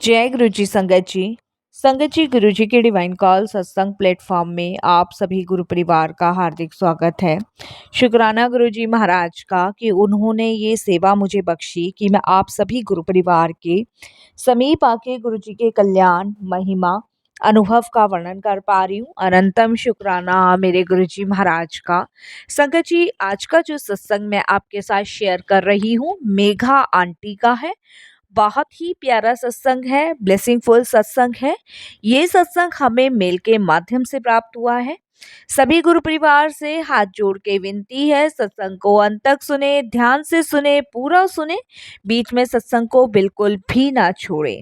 जय गुरु जी संगत जी। संगत जी, गुरु जी के डिवाइन कॉल सत्संग प्लेटफॉर्म में आप सभी गुरु परिवार का हार्दिक स्वागत है। शुक्राना गुरु जी महाराज का कि उन्होंने ये सेवा मुझे बख्शी कि मैं आप सभी गुरु परिवार के समीप आके गुरु जी के कल्याण महिमा अनुभव का वर्णन कर पा रही हूँ। अनंतम शुक्राना मेरे गुरु जी महाराज का। संगत जी, आज का जो सत्संग मैं आपके साथ शेयर कर रही हूँ मेघा आंटी का है। बहुत ही प्यारा सत्संग है, ब्लेसिंगफुल सत्संग है। ये सत्संग हमें मेल के माध्यम से प्राप्त हुआ है। सभी गुरु परिवार से हाथ जोड़ के विनती है, सत्संग को अंत तक सुने, ध्यान से सुने, पूरा सुने, बीच में सत्संग को बिल्कुल भी ना छोड़े।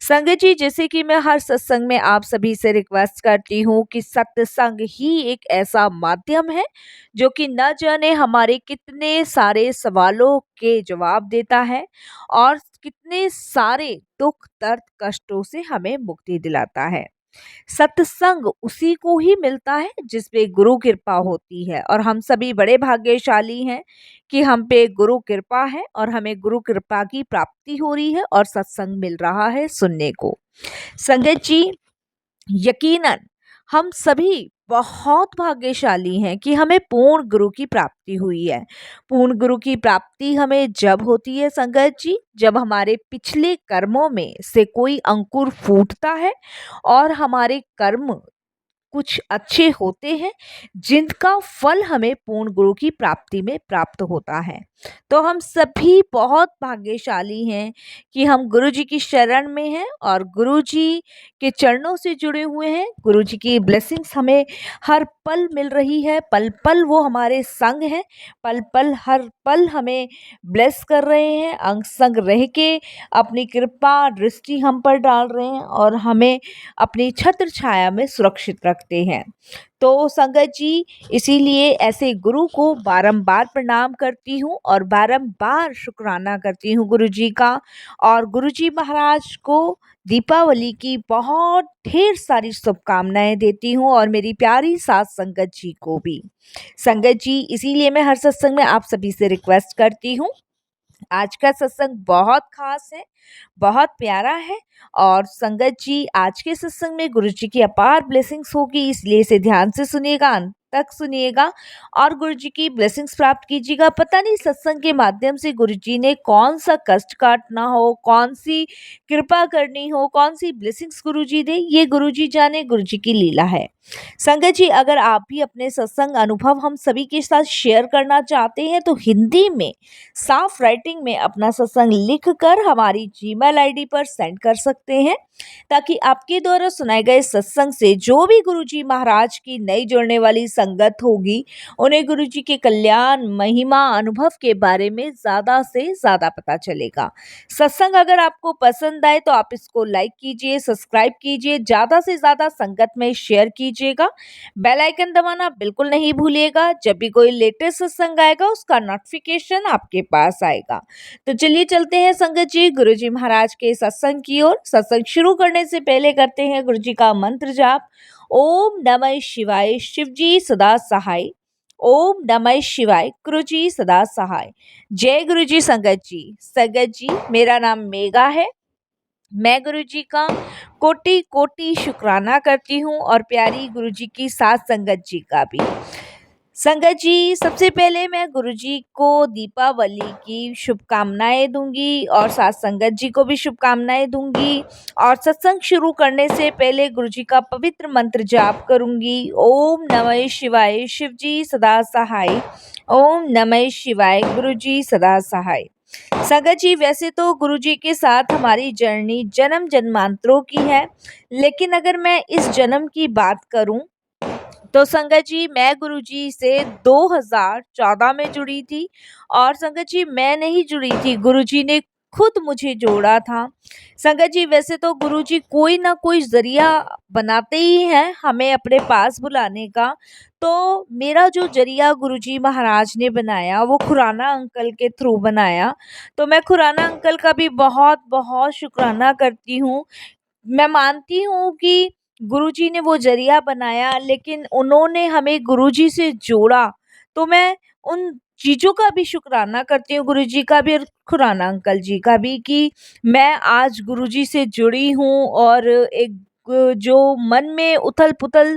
संगत जी, जैसे कि मैं हर सत्संग में आप सभी से रिक्वेस्ट करती हूँ कि सत्संग ही एक ऐसा माध्यम है जो कि न जाने हमारे कितने सारे सवालों के जवाब देता है और कितने सारे दुख दर्द कष्टों से हमें मुक्ति दिलाता है। सत्संग उसी को ही मिलता है जिस पे गुरु कृपा होती है और हम सभी बड़े भाग्यशाली हैं कि हम पे गुरु कृपा है और हमें गुरु कृपा की प्राप्ति हो रही है और सत्संग मिल रहा है सुनने को। संगत जी, यकीनन हम सभी बहुत भाग्यशाली हैं कि हमें पूर्ण गुरु की प्राप्ति हुई है। पूर्ण गुरु की प्राप्ति हमें जब होती है संगत जी, जब हमारे पिछले कर्मों में से कोई अंकुर फूटता है और हमारे कर्म कुछ अच्छे होते हैं जिनका फल हमें पूर्ण गुरु की प्राप्ति में प्राप्त होता है। तो हम सभी बहुत भाग्यशाली हैं कि हम गुरु जी की शरण में हैं और गुरु जी के चरणों से जुड़े हुए हैं। गुरु जी की ब्लेसिंग्स हमें हर पल मिल रही है, पल पल वो हमारे संग हैं, पल पल हर पल हमें ब्लेस कर रहे हैं, अंग संग रह के अपनी कृपा दृष्टि हम पर डाल रहे हैं और हमें अपनी छत्र छाया में सुरक्षित रखते हैं। तो संगत जी, इसीलिए ऐसे गुरु को बारंबार प्रणाम करती हूँ और बारंबार शुक्राना करती हूँ गुरु जी का। और गुरु जी महाराज को दीपावली की बहुत ढेर सारी शुभकामनाएं देती हूँ और मेरी प्यारी साथ संगत जी को भी। संगत जी, इसीलिए मैं हर सत्संग में आप सभी से रिक्वेस्ट करती हूँ, आज का सत्संग बहुत खास है, बहुत प्यारा है। और संगत जी, आज के सत्संग में गुरु जी की अपार ब्लेसिंग्स होगी, इसलिए इसे ध्यान से सुनिएगा, अंत तक सुनिएगा और गुरु जी की ब्लेसिंग्स प्राप्त कीजिएगा। पता नहीं सत्संग के माध्यम से गुरु जी ने कौन सा कष्ट काटना हो, कौन सी कृपा करनी हो, कौन सी ब्लेसिंग्स गुरु जी दे, ये गुरु जी जाने, गुरु जी की लीला है। संगत जी, अगर आप भी अपने सत्संग अनुभव हम सभी के साथ शेयर करना चाहते हैं तो हिंदी में साफ राइटिंग में अपना सत्संग लिख कर हमारी जीमेल आईडी पर सेंड कर सकते हैं, ताकि आपके द्वारा सुनाए गए सत्संग से जो भी गुरुजी महाराज की नई जुड़ने वाली संगत होगी उन्हें गुरुजी के कल्याण महिमा अनुभव के बारे में ज्यादा से ज्यादा पता चलेगा। सत्संग अगर आपको पसंद आए तो आप इसको लाइक कीजिए, सब्सक्राइब कीजिए, ज्यादा से ज्यादा संगत में शेयर कीजिएगा, बेल आइकन दबाना बिल्कुल नहीं भूलिएगा। जब भी कोई लेटेस्ट सत्संग आएगा उसका नोटिफिकेशन आपके पास आएगा। तो चलिए चलते हैं संगत जी गुरु जी महाराज के सत्संग की ओर। सत्संग शुरू करने से पहले करते हैं गुरु जी का मंत्र जाप। ओम नमः शिवाय, शिव जी सदा सहाय। ओम नमः शिवाय, गुरु जी सदा सहाय। जय गुरु जी संगत जी। संगत जी, मेरा नाम मेघा है। मैं गुरु जी का कोटि कोटि शुक्राना करती हूँ और प्यारी गुरु जी की साथ संगत जी का भी। संगत जी, सबसे पहले मैं गुरु जी को दीपावली की शुभकामनाएं दूंगी और साथ संगत जी को भी शुभकामनाएं दूंगी और सत्संग शुरू करने से पहले गुरु जी का पवित्र मंत्र जाप करूंगी। ओम नमः शिवाय, शिव जी सदा सहाय। ओम नमः शिवाय, गुरु जी सदा सहाय। संगत जी, वैसे तो गुरु जी के साथ हमारी जर्नी जन्म जन्मांतरों की है, लेकिन अगर मैं इस जन्म की बात करूं तो संगत जी, मैं गुरुजी से 2014 में जुड़ी थी और संगत जी मैं नहीं जुड़ी थी, गुरुजी ने खुद मुझे जोड़ा था। संगत जी, वैसे तो गुरुजी कोई ना कोई जरिया बनाते ही हैं हमें अपने पास बुलाने का। तो मेरा जो जरिया गुरुजी महाराज ने बनाया वो खुराना अंकल के थ्रू बनाया। तो मैं खुराना अंकल का भी बहुत बहुत शुक्राना करती हूँ। मैं मानती हूँ कि गुरुजी ने वो जरिया बनाया, लेकिन उन्होंने हमें गुरुजी से जोड़ा। तो मैं उन चीज़ों का भी शुक्राना करती हूँ, गुरुजी का भी और खुराना अंकल जी का भी, कि मैं आज गुरुजी से जुड़ी हूँ। और एक जो मन में उथल-पुथल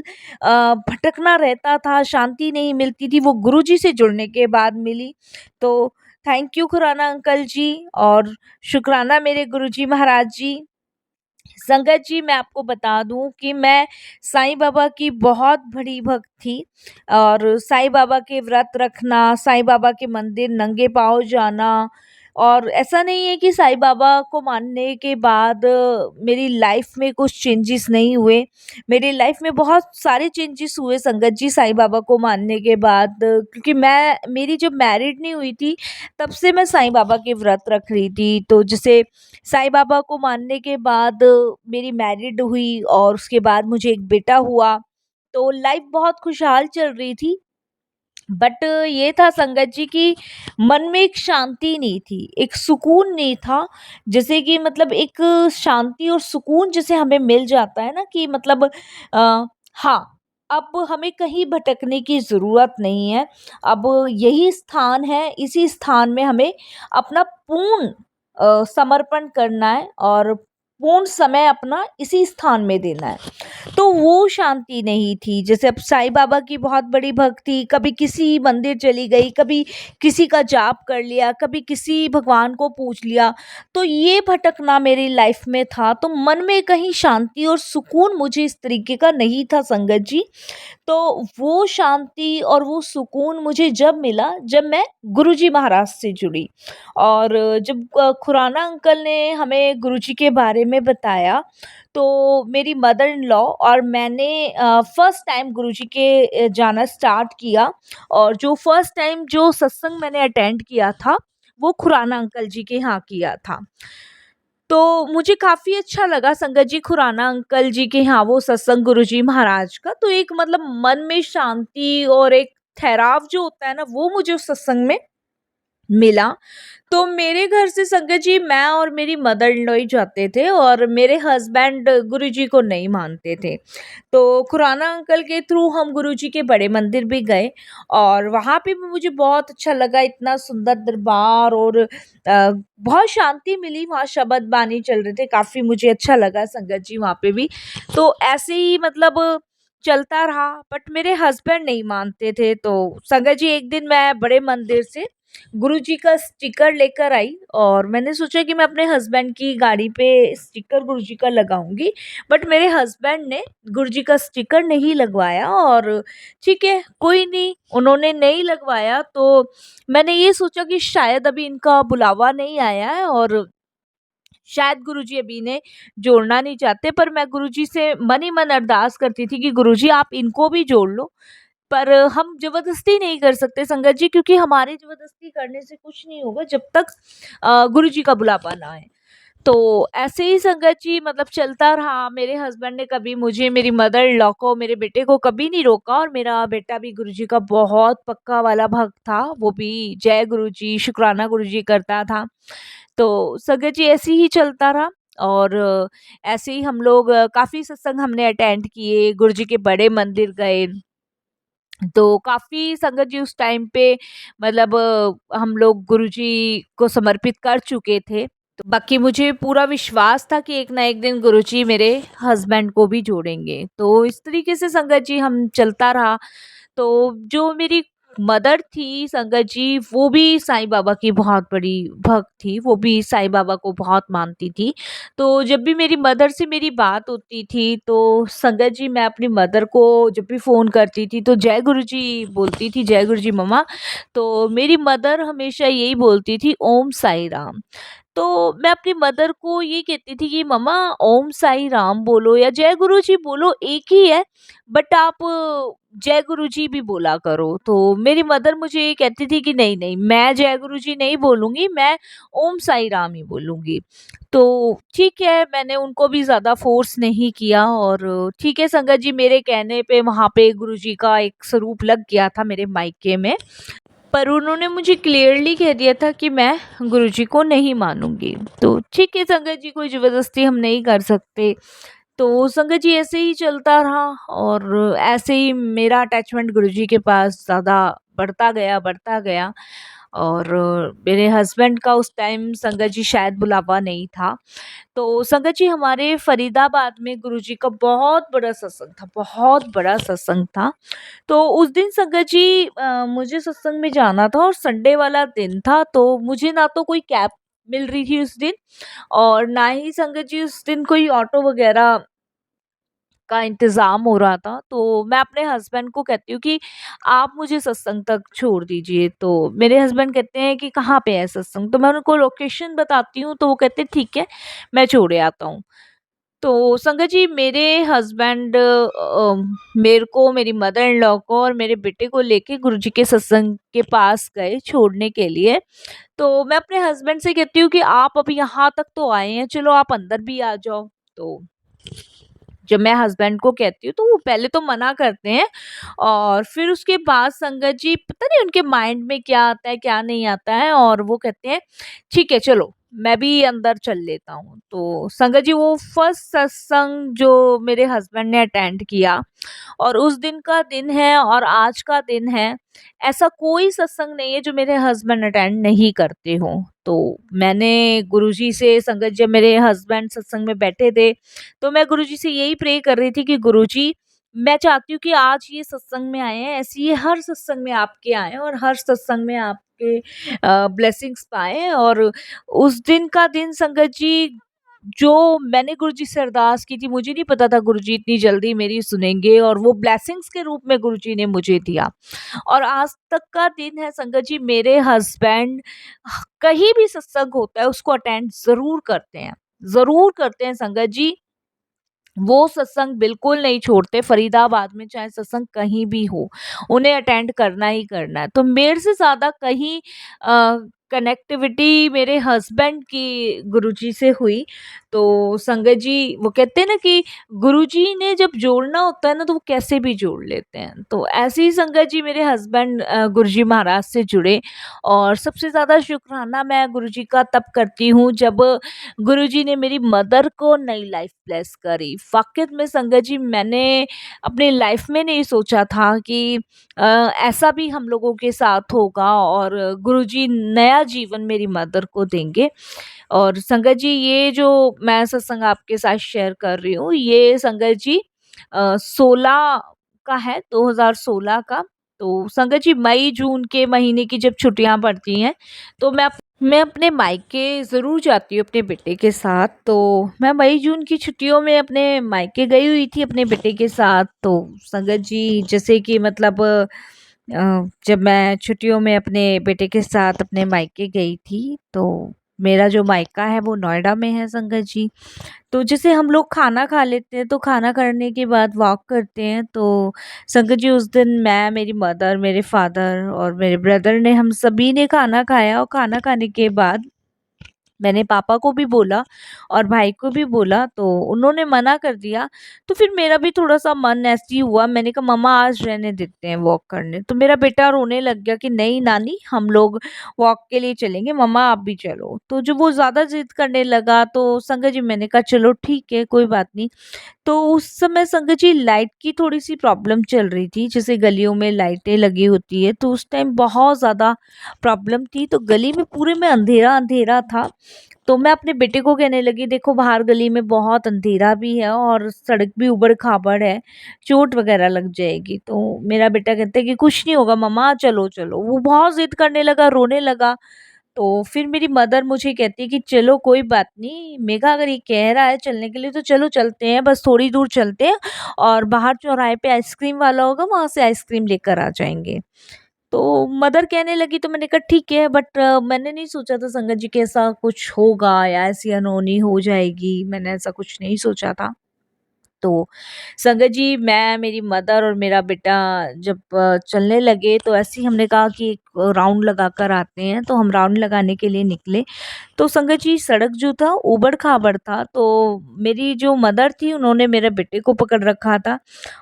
भटकना रहता था, शांति नहीं मिलती थी, वो गुरुजी से जुड़ने के बाद मिली। तो थैंक यू खुराना अंकल जी और शुक्राना मेरे गुरुजी महाराज जी। संगत जी, मैं आपको बता दूं कि मैं साईं बाबा की बहुत बड़ी भक्त थी। और साईं बाबा के व्रत रखना, साईं बाबा के मंदिर नंगे पाँव जाना, और ऐसा नहीं है कि साईं बाबा को मानने के बाद मेरी लाइफ में कुछ चेंजेस नहीं हुए। मेरी लाइफ में बहुत सारे चेंजेस हुए संगत जी साईं बाबा को मानने के बाद, क्योंकि मैं मेरी जब मैरिड नहीं हुई थी तब से मैं साईं बाबा के व्रत रख रही थी। तो जैसे साईं बाबा को मानने के बाद मेरी मैरिड हुई और उसके बाद मुझे एक बेटा हुआ, तो लाइफ बहुत खुशहाल चल रही थी। बट ये था संगत जी कि मन में एक शांति नहीं थी, एक सुकून नहीं था। जैसे कि मतलब एक शांति और सुकून जैसे हमें मिल जाता है ना, कि मतलब हाँ, अब हमें कहीं भटकने की ज़रूरत नहीं है। अब यही स्थान है, इसी स्थान में हमें अपना पूर्ण समर्पण करना है और पूर्ण समय अपना इसी स्थान में देना है। तो वो शांति नहीं थी। जैसे अब साईं बाबा की बहुत बड़ी भक्ति, कभी किसी मंदिर चली गई, कभी किसी का जाप कर लिया, कभी किसी भगवान को पूछ लिया, तो ये भटकना मेरी लाइफ में था। तो मन में कहीं शांति और सुकून मुझे इस तरीके का नहीं था संगत जी। तो वो शांति और वो सुकून मुझे जब मिला, जब मैं गुरुजी महाराज से जुड़ी। और जब खुराना अंकल ने हमें गुरुजी के बारे में बताया, तो मेरी मदर इन लॉ और मैंने फर्स्ट टाइम गुरुजी के जाना स्टार्ट किया। और जो फर्स्ट टाइम जो सत्संग मैंने अटेंड किया था, वो खुराना अंकल जी के यहाँ किया था। तो मुझे काफ़ी अच्छा लगा संगत जी, खुराना अंकल जी के यहाँ वो सत्संग गुरुजी महाराज का। तो एक मतलब मन में शांति और एक ठहराव जो होता है ना, वो मुझे उस सत्संग में मिला। तो मेरे घर से संगत जी मैं और मेरी मदर इन लॉ ही जाते थे, और मेरे हस्बैंड गुरुजी को नहीं मानते थे। तो खुराना अंकल के थ्रू हम गुरुजी के बड़े मंदिर भी गए, और वहाँ पे भी मुझे बहुत अच्छा लगा। इतना सुंदर दरबार, और बहुत शांति मिली, वहाँ शब्द बानी चल रहे थे, काफ़ी मुझे अच्छा लगा संगत जी वहाँ पे भी। तो ऐसे ही मतलब चलता रहा, बट मेरे हस्बैंड नहीं मानते थे। तो संगत जी एक दिन मैं बड़े मंदिर से गुरुजी का स्टिकर लेकर आई, और मैंने सोचा कि मैं अपने हस्बैंड की गाड़ी पे स्टिकर गुरुजी का लगाऊंगी। बट मेरे हस्बैंड ने गुरुजी का स्टिकर नहीं लगवाया, और ठीक है कोई नहीं, उन्होंने नहीं लगवाया। तो मैंने ये सोचा कि शायद अभी इनका बुलावा नहीं आया है, और शायद गुरुजी अभी इन्हें जोड़ना नहीं चाहते। पर मैं गुरुजी से मन ही मन अरदास करती थी कि गुरुजी आप इनको भी जोड़ लो। पर हम ज़बरदस्ती नहीं कर सकते संगत जी, क्योंकि हमारी ज़बरदस्ती करने से कुछ नहीं होगा जब तक गुरुजी का बुलावा ना आए। तो ऐसे ही संगत जी मतलब चलता रहा। मेरे हस्बैंड ने कभी मुझे, मेरी मदर इन लॉ को, मेरे बेटे को कभी नहीं रोका, और मेरा बेटा भी गुरुजी का बहुत पक्का वाला भक्त था। वो भी जय गुरुजी, शुक्राना गुरुजी करता था। तो संगत जी ऐसे ही चलता रहा। और ऐसे ही हम लोग काफ़ी सत्संग हमने अटेंड किए, गुरुजी के बड़े मंदिर गए। तो काफ़ी संगत जी उस टाइम पे मतलब हम लोग गुरुजी को समर्पित कर चुके थे। तो बाकी मुझे पूरा विश्वास था कि एक ना एक दिन गुरुजी मेरे हस्बैंड को भी जोड़ेंगे। तो इस तरीके से संगत जी हम चलता रहा। तो जो मेरी मदर थी संगत जी, वो भी साईं बाबा की बहुत बड़ी भक्त थी, वो भी साईं बाबा को बहुत मानती थी। तो जब भी मेरी मदर से मेरी बात होती थी, तो संगत जी मैं अपनी मदर को जब भी फ़ोन करती थी तो जय गुरुजी बोलती थी, जय गुरुजी मम्मा। तो मेरी मदर हमेशा यही बोलती थी, ओम साईं राम। तो मैं अपनी मदर को ये कहती थी कि मम्मा ओम साईं राम बोलो या जय गुरु जी बोलो, एक ही है, बट आप जय गुरु जी भी बोला करो। तो मेरी मदर मुझे ये कहती थी कि नहीं नहीं, मैं जय गुरु जी नहीं बोलूंगी, मैं ओम साईं राम ही बोलूंगी। तो ठीक है, मैंने उनको भी ज्यादा फोर्स नहीं किया, और ठीक है संगत जी, मेरे कहने पे वहां पे गुरु जी का एक स्वरूप लग गया था मेरे मायके में। पर उन्होंने मुझे क्लियरली कह दिया था कि मैं गुरुजी को नहीं मानूंगी। तो ठीक है संगत जी, कोई ज़बरदस्ती हम नहीं कर सकते। तो संगत जी ऐसे ही चलता रहा, और ऐसे ही मेरा अटैचमेंट गुरुजी के पास ज़्यादा बढ़ता गया और मेरे हस्बैंड का उस टाइम संगत जी शायद बुलावा नहीं था। तो संगत जी हमारे फरीदाबाद में गुरुजी का बहुत बड़ा सत्संग था, बहुत बड़ा सत्संग था। तो उस दिन संगत जी मुझे सत्संग में जाना था और संडे वाला दिन था, तो मुझे ना तो कोई कैब मिल रही थी उस दिन और ना ही संगत जी उस दिन कोई ऑटो वगैरह का इंतज़ाम हो रहा था। तो मैं अपने हस्बैंड को कहती हूँ कि आप मुझे सत्संग तक छोड़ दीजिए। तो मेरे हस्बैंड कहते हैं कि कहाँ पे है सत्संग? तो मैं उनको लोकेशन बताती हूँ, तो वो कहते हैं ठीक है, मैं छोड़े आता हूँ। तो संगत जी मेरे हस्बैंड मेरे को, मेरी मदर इन लॉ को और मेरे बेटे को लेके गुरुजी के सत्संग के पास गए छोड़ने के लिए। तो मैं अपने हस्बैंड से कहती हूँ कि आप अभी यहाँ तक तो आए हैं, चलो आप अंदर भी आ जाओ। तो जब मैं हस्बैंड को कहती हूँ तो वो पहले तो मना करते हैं और फिर उसके बाद संगत जी पता नहीं उनके माइंड में क्या आता है क्या नहीं आता है और वो कहते हैं ठीक है चलो मैं भी अंदर चल लेता हूँ। तो संगत जी वो फर्स्ट सत्संग जो मेरे हस्बैंड ने अटेंड किया और उस दिन का दिन है और आज का दिन है, ऐसा कोई सत्संग नहीं है जो मेरे हस्बैंड अटेंड नहीं करते हो। तो मैंने गुरुजी से संगत जब मेरे हस्बैंड सत्संग में बैठे थे तो मैं गुरुजी से यही प्रे कर रही थी कि गुरुजी मैं चाहती हूँ कि आज ये सत्संग में आए हैं ऐसे ये हर सत्संग में आपके आए और हर सत्संग में आपके ब्लेसिंग्स पाए। और उस दिन का दिन संगत जी जो मैंने गुरुजी से अरदास की थी, मुझे नहीं पता था गुरुजी इतनी जल्दी मेरी सुनेंगे और वो ब्लेसिंग्स के रूप में गुरुजी ने मुझे दिया। और आज तक का दिन है संगत जी मेरे हस्बैंड कहीं भी सत्संग होता है उसको अटेंड ज़रूर करते हैं संगत जी। वो सत्संग बिल्कुल नहीं छोड़ते, फरीदाबाद में चाहे सत्संग कहीं भी हो, उन्हें अटेंड करना ही करना है। तो मेरे से ज़्यादा कहीं कनेक्टिविटी मेरे हस्बैंड की गुरुजी से हुई। तो संगत जी वो कहते हैं ना कि गुरुजी ने जब जोड़ना होता है ना तो वो कैसे भी जोड़ लेते हैं। तो ऐसे ही संगत जी मेरे हस्बैंड गुरुजी महाराज से जुड़े और सबसे ज़्यादा शुक्राना मैं गुरुजी का तब करती हूँ जब गुरुजी ने मेरी मदर को नई लाइफ ब्लेस करी। वाक़ई में संगत जी मैंने अपनी लाइफ में नहीं सोचा था कि ऐसा भी हम लोगों के साथ होगा और गुरुजी नया जीवन मेरी मदर को देंगे। और संगत जी ये जो मैं सत्संग आपके साथ शेयर कर रही हूँ, ये संगत जी 16 का है, 2016 का। तो संगत जी मई-जून के महीने की जब छुट्टियाँ पड़ती हैं, तो मैं अपने मायके ज़रूर जाती हूँ अपने बेटे के साथ। तो मैं मई-जून की छुट्टियों में अपने मायके गई हुई थी अपने बेटे के साथ। तो संगत जी जैसे कि मतलब जब मैं छुट्टियों में अपने बेटे के साथ अपने मायके गई थी, तो मेरा जो मायका है वो नोएडा में है संगत जी। तो जैसे हम लोग खाना खा लेते हैं तो खाना करने के बाद वॉक करते हैं। तो संगत जी उस दिन मैं, मेरी मदर, मेरे फादर और मेरे ब्रदर ने हम सभी ने खाना खाया और खाना खाने के बाद मैंने पापा को भी बोला और भाई को भी बोला तो उन्होंने मना कर दिया। तो फिर मेरा भी थोड़ा-सा मन ऐसे ही हुआ, मैंने कहा मम्मा आज रहने देते हैं वॉक करने। तो मेरा बेटा रोने लग गया कि नहीं नानी हम लोग वॉक के लिए चलेंगे, मम्मा आप भी चलो। तो जब वो ज़्यादा ज़िद करने लगा तो संगत जी मैंने कहा चलो ठीक है कोई बात नहीं। तो उस समय संगत जी लाइट की थोड़ी-सी प्रॉब्लम चल रही थी, जैसे गलियों में लाइटें लगी होती है तो उस टाइम बहुत ज़्यादा प्रॉब्लम थी। तो गली में पूरे में अंधेरा-अंधेरा था। तो मैं अपने बेटे को कहने लगी देखो बाहर गली में बहुत अंधेरा भी है और सड़क भी ऊबड़-खाबड़ है, चोट वगैरह लग जाएगी। तो मेरा बेटा कहता है कि कुछ नहीं होगा मम्मा चलो। वो बहुत ज़िद करने लगा, रोने लगा। तो फिर मेरी मदर मुझे कहती है कि चलो कोई बात नहीं, मेघा अगर ये कह रहा है चलने के लिए तो चलो चलते हैं, बस थोड़ी दूर चलते हैं और बाहर चौराहे पे आइसक्रीम वाला होगा वहाँ से आइसक्रीम लेकर आ जाएँगे। तो मदर कहने लगी तो मैंने कहा ठीक है, बट मैंने नहीं सोचा था संगत जी कि ऐसा कुछ होगा या ऐसी अनहोनी हो जाएगी, मैंने ऐसा कुछ नहीं सोचा था। तो संगत जी मैं, मेरी मदर और मेरा बेटा जब चलने लगे तो ऐसे ही हमने कहा कि एक राउंड लगा कर आते हैं, तो हम राउंड लगाने के लिए निकले। तो संगत जी सड़क जो था ऊबड़-खाबड़ था, तो मेरी जो मदर थी उन्होंने मेरे बेटे को पकड़ रखा था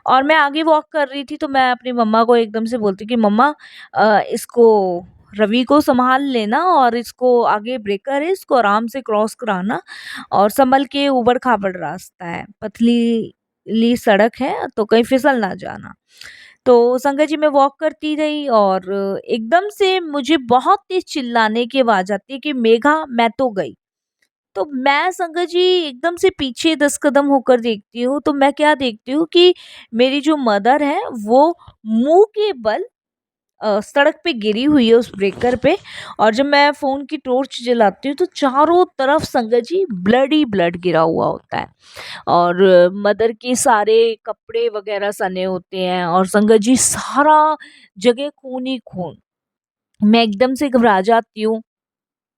और मैं आगे वॉक कर रही थी। तो मैं अपनी मम्मा को एकदम से बोलती कि मम्मा इसको रवि को सँभाल लेना और इसको आगे ब्रेकर है, इसको आराम से क्रॉस कराना और संभल के, ऊबड़-खाबड़ रास्ता है, पतली सड़क है तो कहीं फिसल ना जाना। तो संगत जी मैं वॉक करती रही और एकदम से मुझे बहुत तेज़ चिल्लाने की आवाज़ आती है कि मेघा मैं तो गई। तो मैं संगत जी एकदम से पीछे 10 कदम होकर देखती हूँ, तो मैं क्या देखती हूँ कि मेरी जो मदर है वो मुँह के बल सड़क पे गिरी हुई है उस ब्रेकर पे। और जब मैं फ़ोन की टॉर्च जलाती हूँ तो चारों तरफ संगत जी ब्लड ही ब्लड गिरा हुआ होता है। और मदर के सारे कपड़े वगैरह सने होते हैं और संगत जी सारा जगह खून ही खून। मैं एकदम से घबरा जाती हूँ।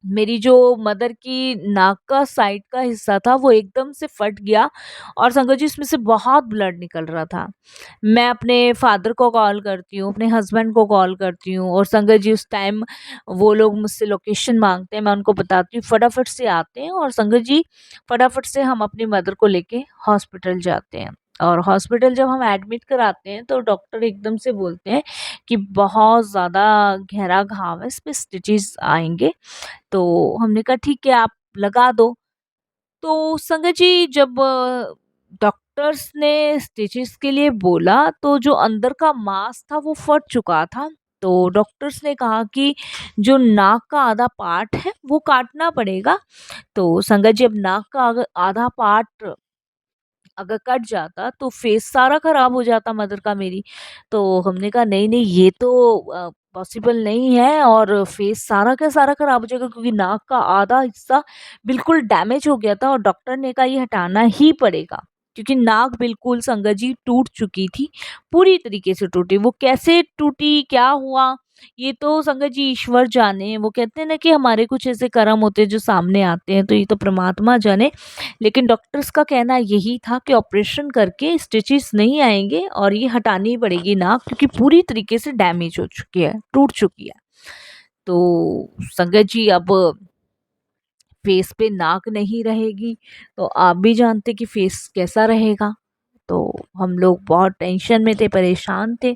मेरी जो मदर की नाक का साइड का हिस्सा था वो एकदम से फट गया और संगत जी इसमें से बहुत ब्लड निकल रहा था। मैं अपने फादर को कॉल करती हूँ, अपने हस्बैंड को कॉल करती हूँ और संगत जी उस टाइम वो लोग मुझसे लोकेशन मांगते हैं, मैं उनको बताती हूँ, फटाफट से आते हैं और संगत जी फटाफट से हम अपनी मदर को लेके हॉस्पिटल जाते हैं। और हॉस्पिटल जब हम एडमिट कराते हैं तो डॉक्टर एकदम से बोलते हैं कि बहुत ज़्यादा गहरा घाव है, इस पे स्टिचेस आएंगे। तो हमने कहा ठीक है आप लगा दो। तो संगत जी जब डॉक्टर्स ने स्टिचेस के लिए बोला तो जो अंदर का मांस था वो फट चुका था। तो डॉक्टर्स ने कहा कि जो नाक का आधा पार्ट है वो काटना पड़ेगा। तो संगत जी अब नाक का आधा पार्ट अगर कट जाता तो फेस सारा खराब हो जाता मदर का मेरी। तो हमने कहा नहीं नहीं ये तो पॉसिबल नहीं है और फेस सारा का सारा खराब हो जाएगा क्योंकि नाक का आधा हिस्सा बिल्कुल डैमेज हो गया था और डॉक्टर ने कहा ये हटाना ही पड़ेगा क्योंकि नाक बिल्कुल संगत जी टूट चुकी थी, पूरी तरीके से टूटी। वो कैसे टूटी क्या हुआ ये तो संगत जी ईश्वर जाने। वो कहते हैं ना कि हमारे कुछ ऐसे कर्म होते हैं जो सामने आते हैं, तो ये तो परमात्मा जाने। लेकिन डॉक्टर्स का कहना यही था कि ऑपरेशन करके स्टिचेस नहीं आएंगे और ये हटानी पड़ेगी नाक क्योंकि पूरी तरीके से डैमेज हो चुकी है, टूट चुकी है। तो संगत जी अब फेस पे नाक नहीं रहेगी तो आप भी जानते कि फेस कैसा रहेगा। तो हम लोग बहुत टेंशन में थे, परेशान थे।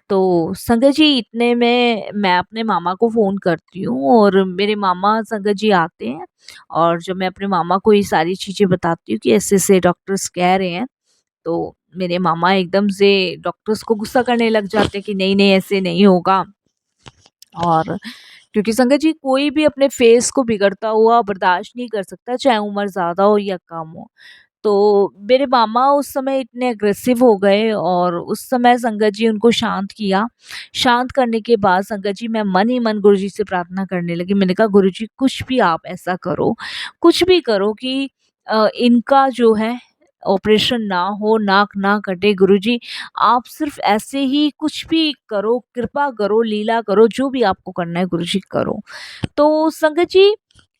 तो संगत जी इतने में मैं अपने मामा को फ़ोन करती हूँ और मेरे मामा संगत जी आते हैं। और जब मैं अपने मामा को ये सारी चीज़ें बताती हूँ कि ऐसे-ऐसे डॉक्टर्स कह रहे हैं, तो मेरे मामा एकदम से डॉक्टर्स को गुस्सा करने लग जाते हैं कि नहीं-नहीं ऐसे नहीं होगा। और क्योंकि संगत जी कोई भी अपने फेस को बिगड़ता हुआ बर्दाश्त नहीं कर सकता, चाहे उम्र ज़्यादा हो या कम हो। तो मेरे मामा उस समय इतने अग्रेसिव हो गए और उस समय संगत जी उनको शांत किया। शांत करने के बाद संगत जी मैं मन ही मन गुरुजी से प्रार्थना करने लगी। मैंने कहा गुरुजी कुछ भी आप ऐसा करो, कुछ भी करो कि इनका जो है ऑपरेशन ना हो, नाक ना कटे। गुरुजी आप सिर्फ़ ऐसे ही कुछ भी करो, कृपा करो, लीला करो, जो भी आपको करना है गुरुजी करो। तो संगत जी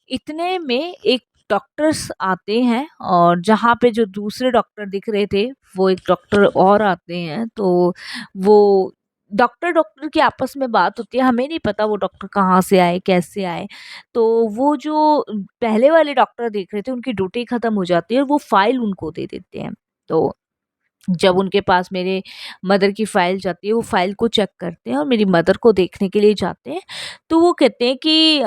इतने में एक डॉक्टर्स आते हैं और जहाँ पे जो दूसरे डॉक्टर दिख रहे थे वो एक डॉक्टर और आते हैं। तो वो डॉक्टर डॉक्टर की आपस में बात होती है, हमें नहीं पता वो डॉक्टर कहाँ से आए कैसे आए। तो वो जो पहले वाले डॉक्टर देख रहे थे उनकी ड्यूटी खत्म हो जाती है और वो फाइल उनको दे देते हैं। तो जब उनके पास मेरे मदर की फ़ाइल जाती है, वो फ़ाइल को चेक करते हैं और मेरी मदर को देखने के लिए जाते हैं। तो वो कहते हैं कि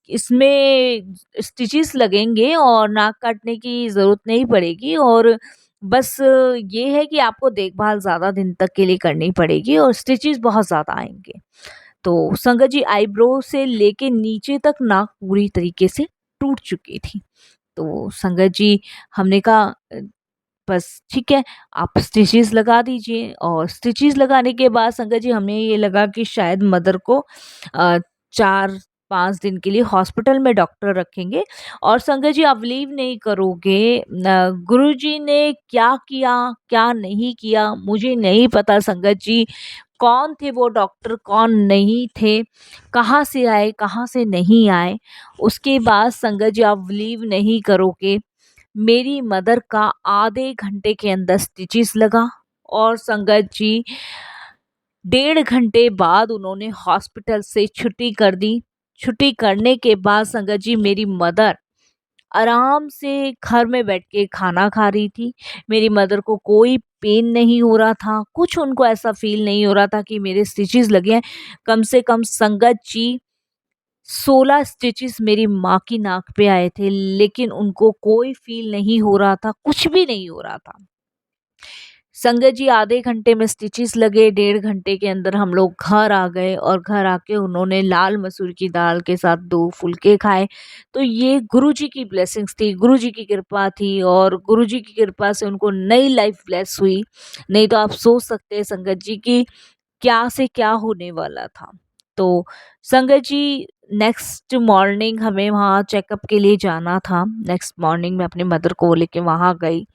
इसमें स्टिचेस लगेंगे और नाक काटने की ज़रूरत नहीं पड़ेगी और बस ये है कि आपको देखभाल ज़्यादा दिन तक के लिए करनी पड़ेगी और स्टिचेस बहुत ज़्यादा आएँगे। तो संगत जी आईब्रो से लेके नीचे तक नाक पूरी तरीके से टूट चुकी थी। तो संगत जी हमने कहा बस ठीक है, आप स्टिचेज़ लगा दीजिए। और स्टिचेज़ लगाने के बाद संगत जी हमें ये लगा कि शायद मदर को 4-5 दिन के लिए हॉस्पिटल में डॉक्टर रखेंगे। और संगत जी आप बिलीव नहीं करोगे गुरुजी ने क्या किया, क्या नहीं किया मुझे नहीं पता संगत जी। कौन थे वो डॉक्टर, कौन नहीं थे, कहाँ से आए, कहाँ से नहीं आए। उसके बाद संगत जी आप बिलीव नहीं करोगे मेरी मदर का आधे घंटे के अंदर स्टिचेस लगा और संगत जी 1.5 घंटे बाद उन्होंने हॉस्पिटल से छुट्टी कर दी। छुट्टी करने के बाद संगत जी मेरी मदर आराम से घर में बैठ के खाना खा रही थी। मेरी मदर को कोई पेन नहीं हो रहा था, कुछ उनको ऐसा फ़ील नहीं हो रहा था कि मेरे स्टिचेस लगे हैं। कम से कम संगत जी 16 स्टिचेस मेरी माँ की नाक पे आए थे, लेकिन उनको कोई फ़ील नहीं हो रहा था, कुछ भी नहीं हो रहा था। संगत जी आधे घंटे में स्टिचेस लगे, 1.5 घंटे के अंदर हम लोग घर आ गए और घर आके उन्होंने लाल मसूर की दाल के साथ 2 फुलके खाए। तो ये गुरुजी की ब्लेसिंग्स थी, गुरुजी की कृपा थी और गुरुजी की कृपा से उनको नई लाइफ ब्लेस हुई। नहीं तो आप सोच सकते हैं संगत जी कि क्या से क्या होने वाला था। तो संगत जी नेक्स्ट मॉर्निंग हमें वहाँ चेकअप के लिए जाना था। नेक्स्ट मॉर्निंग मैं अपने मदर को लेके वहाँ गई।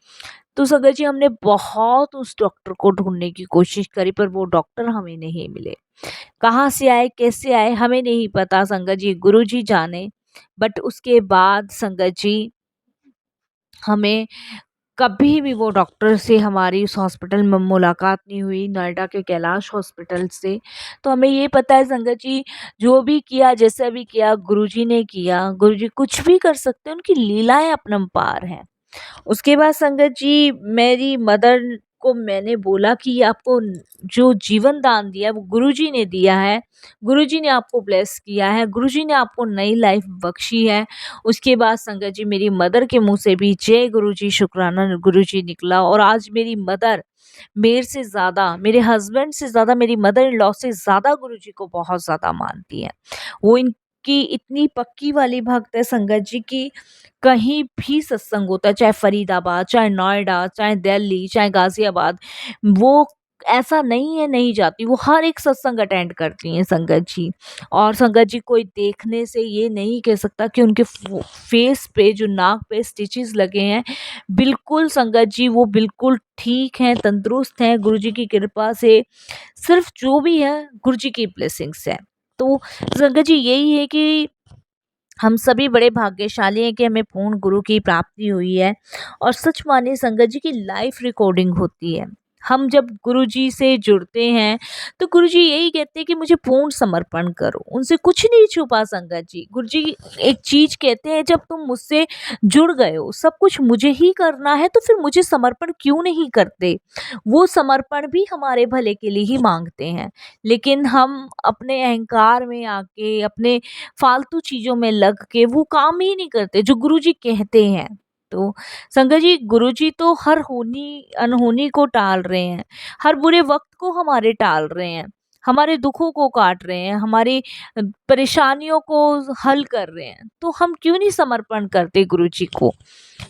तो संगत जी हमने बहुत उस डॉक्टर को ढूँढने की कोशिश करी पर वो डॉक्टर हमें नहीं मिले। कहाँ से आए, कैसे आए हमें नहीं पता संगत जी, गुरुजी जाने। बट उसके बाद संगत जी हमें कभी भी वो डॉक्टर से हमारी उस हॉस्पिटल में मुलाकात नहीं हुई, नोएडा के कैलाश हॉस्पिटल से। तो हमें ये पता है संगत जी, जो भी किया, जैसा भी किया गुरुजी ने किया। गुरुजी कुछ भी कर सकते हैं, उनकी लीलाएँ अपरंपार हैं। उसके बाद संगत जी मेरी मदर को मैंने बोला कि ये आपको जो जीवन दान दिया है वो गुरुजी ने दिया है। गुरुजी ने आपको ब्लेस किया है, गुरुजी ने आपको नई लाइफ बख्शी है। उसके बाद संगत जी मेरी मदर के मुँह से भी जय गुरुजी, शुक्राना गुरुजी निकला और आज मेरी मदर मेरे से ज़्यादा, मेरे हस्बैंड से ज़्यादा, मेरी मदर इन लॉ से ज़्यादा गुरुजी को बहुत ज़्यादा मानती हैं। वो इनकी इतनी पक्की वाली भक्त है संगत जी की कहीं भी सत्संग होता है, चाहे फरीदाबाद, चाहे नोएडा, चाहे दिल्ली, चाहे गाज़ियाबाद, वो ऐसा नहीं है नहीं जाती, वो हर एक सत्संग अटेंड करती हैं संगत जी। और संगत जी कोई देखने से ये नहीं कह सकता कि उनके फेस पे जो नाक पे स्टिचेस लगे हैं, बिल्कुल संगत जी वो बिल्कुल ठीक हैं, तंदुरुस्त हैं, गुरुजी की कृपा से। सिर्फ जो भी है गुरुजी की ब्लेसिंग्स है। तो संगत जी यही है कि हम सभी बड़े भाग्यशाली हैं कि हमें पूर्ण गुरु की प्राप्ति हुई है और सच मानिए संगत जी की लाइफ रिकॉर्डिंग होती है। हम जब गुरु जी से जुड़ते हैं तो गुरु जी यही कहते हैं कि मुझे पूर्ण समर्पण करो, उनसे कुछ नहीं छुपा संगत जी। गुरु जी एक चीज कहते हैं, जब तुम मुझसे जुड़ गए हो, सब कुछ मुझे ही करना है, तो फिर मुझे समर्पण क्यों नहीं करते। वो समर्पण भी हमारे भले के लिए ही मांगते हैं, लेकिन हम अपने अहंकार में आके अपने फालतू चीज़ों में लग के वो काम ही नहीं करते जो गुरुजी कहते हैं। तो संगत जी गुरुजी तो हर होनी अनहोनी को टाल रहे हैं, हर बुरे वक़्त को हमारे टाल रहे हैं, हमारे दुखों को काट रहे हैं, हमारी परेशानियों को हल कर रहे हैं। तो हम क्यों नहीं समर्पण करते गुरुजी को?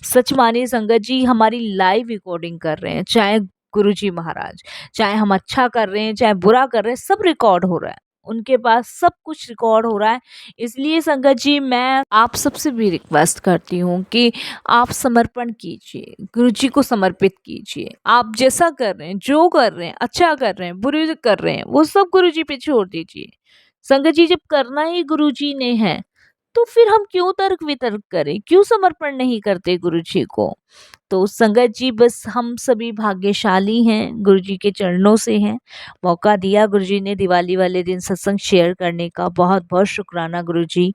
सच मानिए संगत जी हमारी लाइव रिकॉर्डिंग कर रहे हैं, चाहे गुरुजी महाराज, चाहे हम अच्छा कर रहे हैं, चाहे बुरा कर रहे हैं, सब रिकॉर्ड हो रहा है। उनके पास सब कुछ रिकॉर्ड हो रहा है। इसलिए संगत जी मैं आप सबसे भी रिक्वेस्ट करती हूँ कि आप समर्पण कीजिए, गुरुजी को समर्पित कीजिए। आप जैसा कर रहे हैं, जो कर रहे हैं, अच्छा कर रहे हैं, बुरे कर रहे हैं, वो सब गुरुजी पे छोड़ दीजिए। संगत जी जब करना ही गुरुजी ने है, तो फिर हम क्यों तर्क वितर्क करें, क्यों समर्पण नहीं करते गुरु जी को। तो संगत जी बस हम सभी भाग्यशाली हैं, गुरु जी के चरणों से हैं। मौका दिया गुरु जी ने दिवाली वाले दिन सत्संग शेयर करने का, बहुत बहुत शुक्राना गुरु जी।